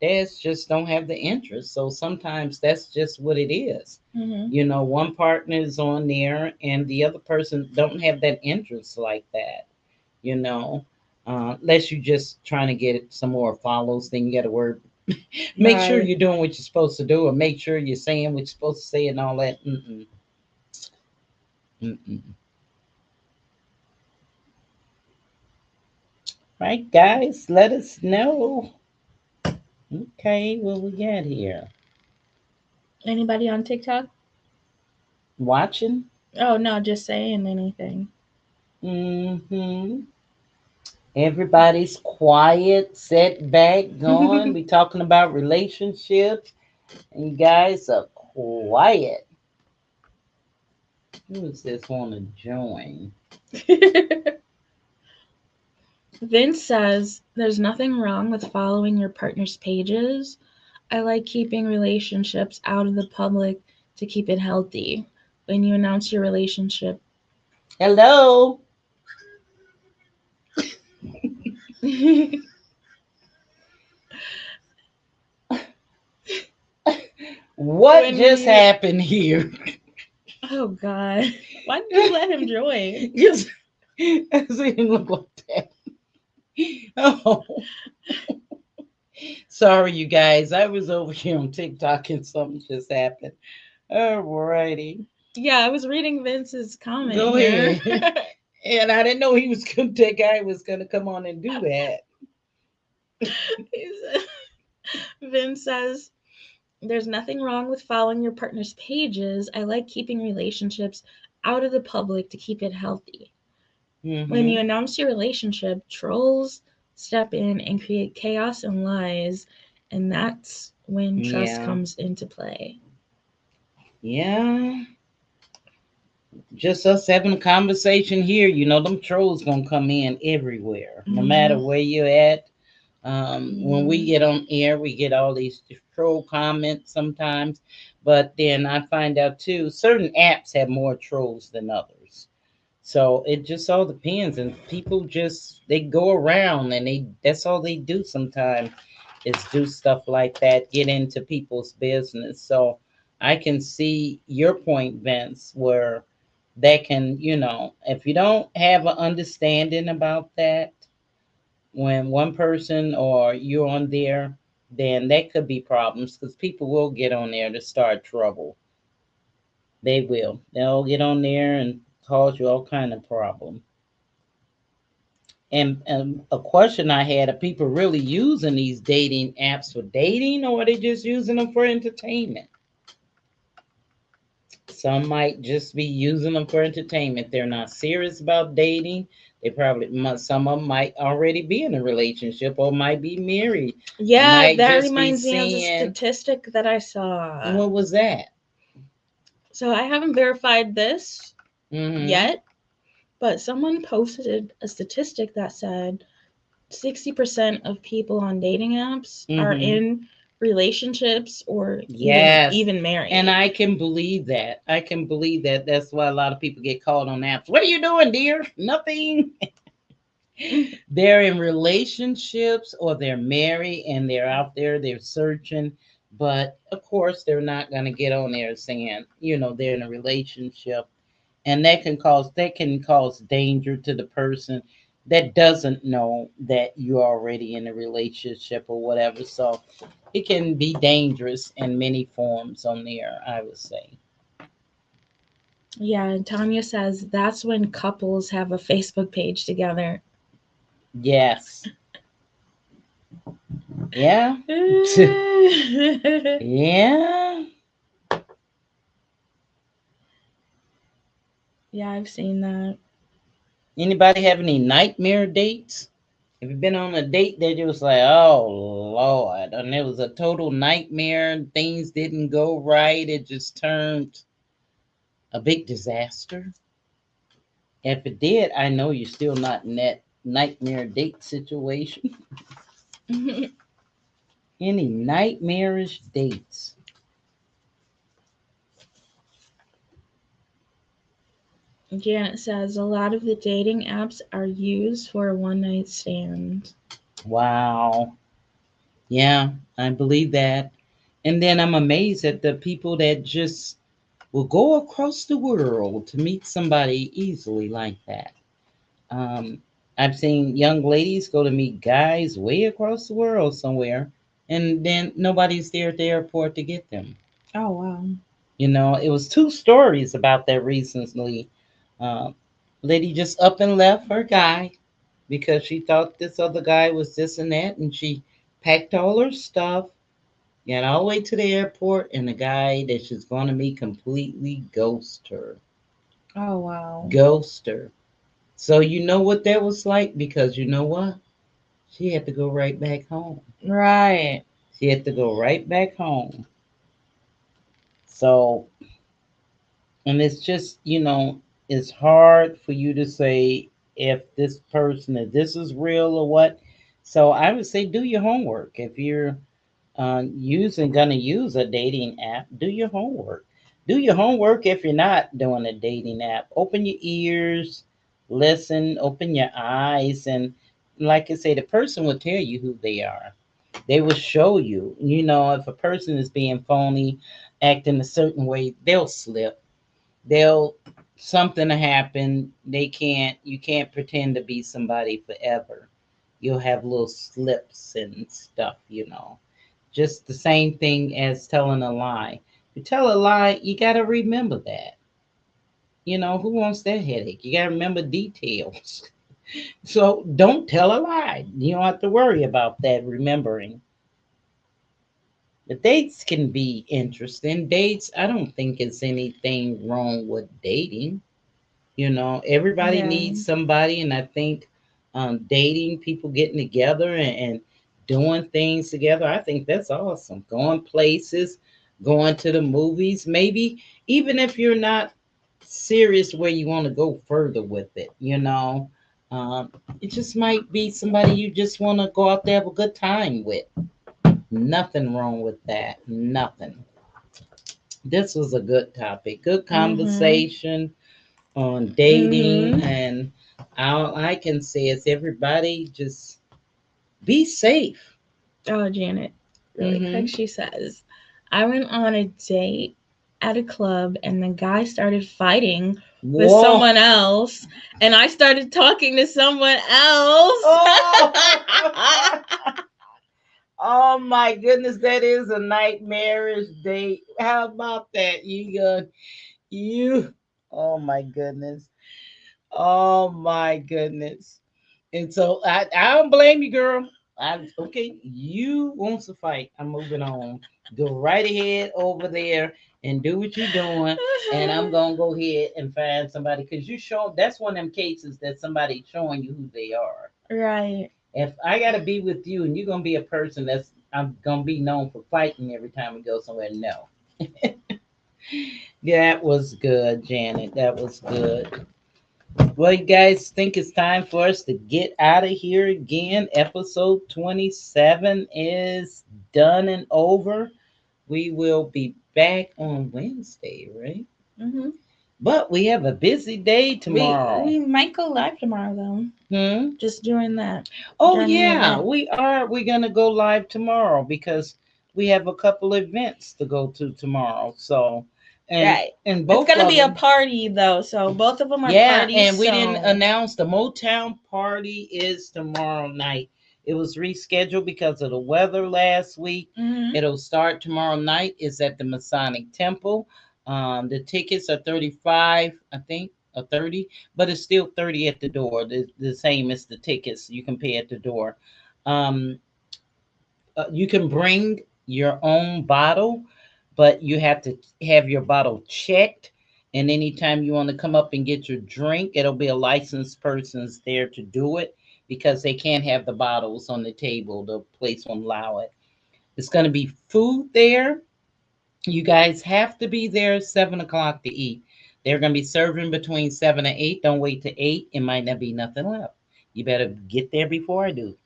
dads just don't have the interest. So sometimes that's just what it is. Hmm. You know, one partner is on there, and the other person don't have that interest like that. You know, unless you're just trying to get some more follows, then you got to work. Make sure Right. you're doing what you're supposed to do, and make sure you're saying what you're supposed to say, and all that. Mm-mm. Right, guys, let us know. Okay, what we got here? Anybody on TikTok? Watching. Oh no, just saying anything. Hmm. Everybody's quiet, set back, going. We talking about relationships, and you guys are quiet. Who does this want to join? Vince says there's nothing wrong with following your partner's pages. I like keeping relationships out of the public to keep it healthy. When you announce your relationship, Hello. What when just you happened here? oh god, why did you let him join? Yes, I see him look like that. Oh, sorry, you guys. I was over here on TikTok and something just happened. Alrighty, Yeah, I was reading Vince's comment go here. ahead. And I didn't know he was gonna. That guy was gonna come on and do that. Vince says there's nothing wrong with following your partner's pages. I like keeping relationships out of the public to keep it healthy. When you Hmm. announce your relationship, trolls step in and create chaos and lies, and that's when trust Yeah, comes into play. yeah. Just us having a conversation here. You know, them trolls gonna come in everywhere, no matter Mm-hmm. where you're at. When we Mm-hmm. get on air, we get all these troll comments sometimes, but then I find out too, certain apps have more trolls than others. So it just all depends, and people just they go around and they that's all they do sometimes is do stuff like that, get into people's business. So I can see your point, Vince, where that can, if you don't have an understanding about that, when one person or you're on there, then that could be problems because people will get on there to start trouble. They will. They'll get on there and cause you all kind of problem. And a question I had: are people really using these dating apps for dating, or are they just using them for entertainment? Some might just be using them for entertainment. They're not serious about dating. They probably some of them might already be in a relationship or might be married. Yeah, Might that just be reminds me of the seeing. statistic that I saw. What was that? So I haven't verified this Mm-hmm. yet, but someone posted a statistic that said 60% of people on dating apps are Mm-hmm. in relationships or Yes. even And married. I can believe that. I can believe that. That's why a lot of people get called on apps. What are you doing, dear? Nothing. They're in relationships or they're married and they're out there, they're searching. But of course, they're not going to get on there saying, they're in a relationship. And that can cause danger to the person that doesn't know that you're already in a relationship or whatever. So it can be dangerous in many forms on there, I would say. Yeah, and Tanya says that's when couples have a Facebook page together. Yes. Yeah. Yeah. Yeah, I've seen that. Anybody have any nightmare dates? Have you been on a date that you was like, oh Lord, and it was a total nightmare, things didn't go right, it just turned a big disaster? If it did, I know you're still not in that nightmare date situation. Any nightmarish dates? Janet says a lot of the dating apps are used for one night stands. Wow. Yeah, I believe that. And then I'm amazed at the people that just will go across the world to meet somebody easily like that. Um, I've seen young ladies go to meet guys way across the world somewhere, and then nobody's there at the airport to get them. Oh, wow. It was two stories about that recently. Uh, Lady just up and left her guy because she thought this other guy was this and that, and she packed all her stuff, got all the way to the airport, and the guy that she's going to meet completely ghost her. Oh, wow. Ghost her. So you know what that was like because you know what? She had to go right back home. Right. She had to go right back home. So, and it's just, it's hard for you to say if this person, if this is real or what. So I would say do your homework. If you're gonna use a dating app, do your homework. Do your homework if you're not doing a dating app. Open your ears, listen, open your eyes, and like I say, the person will tell you who they are. They will show you. If a person is being phony, acting a certain way, they'll slip. They'll something to happen. You can't pretend to be somebody forever. You'll have little slips and stuff. Just the same thing as telling a lie. If you tell a lie, you got to remember that. Who wants that headache? You got to remember details. So don't tell a lie. You don't have to worry about that remembering. The dates can be interesting. Dates, I don't think it's anything wrong with dating. Everybody Yeah. needs somebody, and I think dating, people getting together and doing things together, I think that's awesome. Going places, going to the movies, maybe even if you're not serious where you want to go further with it. Um, it just might be somebody you just want to go out there have a good time with. Nothing wrong with that. Nothing. This was a good topic, good Mhm. conversation on dating, Mhm. and all I can say is everybody just be safe. Oh, Janet, really quick, Mm-hmm. she says, I went on a date at a club and the guy started fighting with Whoa. someone else, and I started talking to someone else. Oh. Oh my goodness, that is a nightmarish date. How about that? You oh my goodness. Oh my goodness. And so I don't blame you, girl. Okay, you want to fight. I'm moving on. Go right ahead over there and do what you're doing. And I'm gonna go ahead and find somebody because you show that's one of them cases that somebody's showing you who they are. Right. If I gotta be with you and you're gonna be a person that's I'm gonna be known for fighting every time we go somewhere, no. That was good, Janet. That was good. Well, you guys think it's time for us to get out of here again. Episode 27 is done and over. We will be back on Wednesday, right? Mm-hmm. But we have a busy day tomorrow. We might go live tomorrow though. Just doing that. Oh during the yeah, event. we are. We're gonna go live tomorrow because we have a couple events to go to tomorrow. So, Right. and both It's gonna of be a them- party though, so both of them are yeah, parties. and we so- didn't announce the Motown party is tomorrow night. It was rescheduled because of the weather last week. Mhm. It'll start tomorrow night. It's at the Masonic Temple. The tickets are 35, I think, or 30, but it's still 30 at the door. The same as the tickets you can pay at the door. You can bring your own bottle, but you have to have your bottle checked. And anytime you want to come up and get your drink, it'll be a licensed person's there to do it because they can't have the bottles on the table. The place won't allow it. It's going to be food there. You guys have to be there at 7 o'clock to eat. They're going to be serving between 7 and 8. Don't wait to 8. It might not be nothing left. You better get there before I do.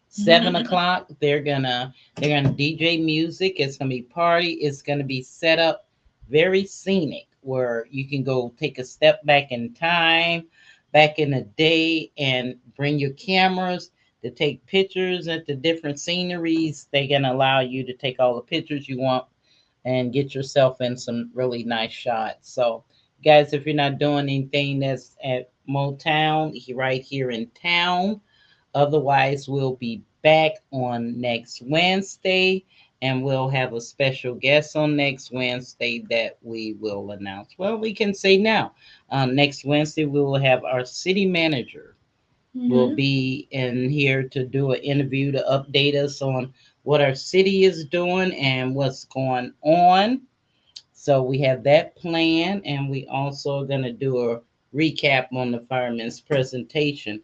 7 o'clock, they're gonna DJ music. It's gonna be party. It's gonna be set up very scenic where you can go take a step back in time, back in the day, and bring your cameras to take pictures at the different sceneries. They're gonna allow you to take all the pictures you want and get yourself in some really nice shots. So, guys, if you're not doing anything that's at Motown, right here in town. Otherwise, we'll be back on next Wednesday, and we'll have a special guest on next Wednesday that we will announce. Well, we can say now. Next Wednesday, we will have our city manager will be in here to do an interview to update us on what our city is doing and what's going on. So we have that plan, and we also are going to do a recap on the fireman's presentation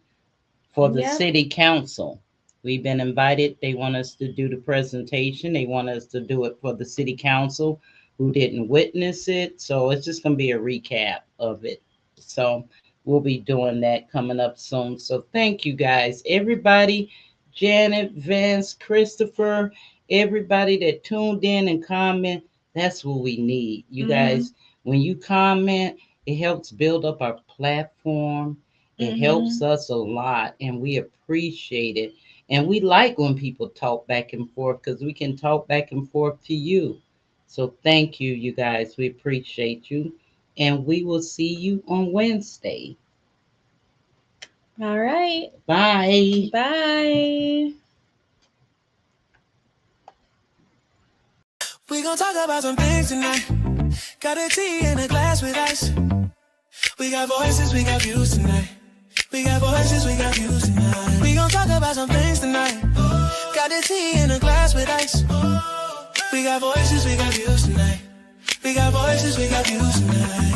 for the city council. We've been invited. They want us to do the presentation. They want us to do it for the city council who didn't witness it. So it's just going to be a recap of it. So we'll be doing that coming up soon. So thank you guys, everybody, Janet, Vince, Christopher, everybody that tuned in and comment. That's what we need. You guys, when you comment, it helps build up our platform. It helps us a lot, and we appreciate it. And we like when people talk back and forth because we can talk back and forth to you. So thank you, you guys. We appreciate you. And we will see you on Wednesday. All right. Bye. Bye. We gon' talk about some things tonight. Got a tea in a glass with ice. We got voices, we got views tonight. We got voices, we got views tonight. We gon' talk about some things tonight. Got a tea in a glass with ice. We got voices, we got views tonight. We got voices, we got views tonight.